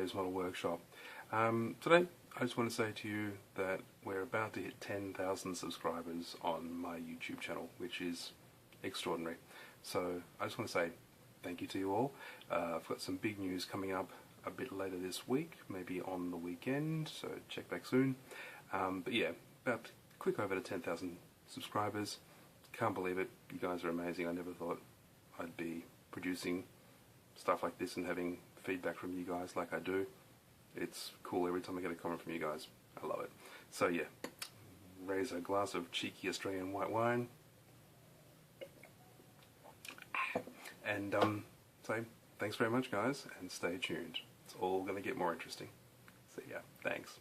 Dave's Model Workshop. Today I just want to say to you that we're about to hit 10,000 subscribers on my YouTube channel, which is extraordinary. So I just want to say thank you to you all. I've got some big news coming up a bit later this week, maybe on the weekend, so check back soon. But yeah, about quick over to 10,000 subscribers. Can't believe it. You guys are amazing. I never thought I'd be producing stuff like this and having feedback from you guys like I do. It's cool every time I get a comment from you guys. I love it. So yeah, raise a glass of cheeky Australian white wine. And say thanks very much, guys, and stay tuned. It's all going to get more interesting. So yeah, thanks.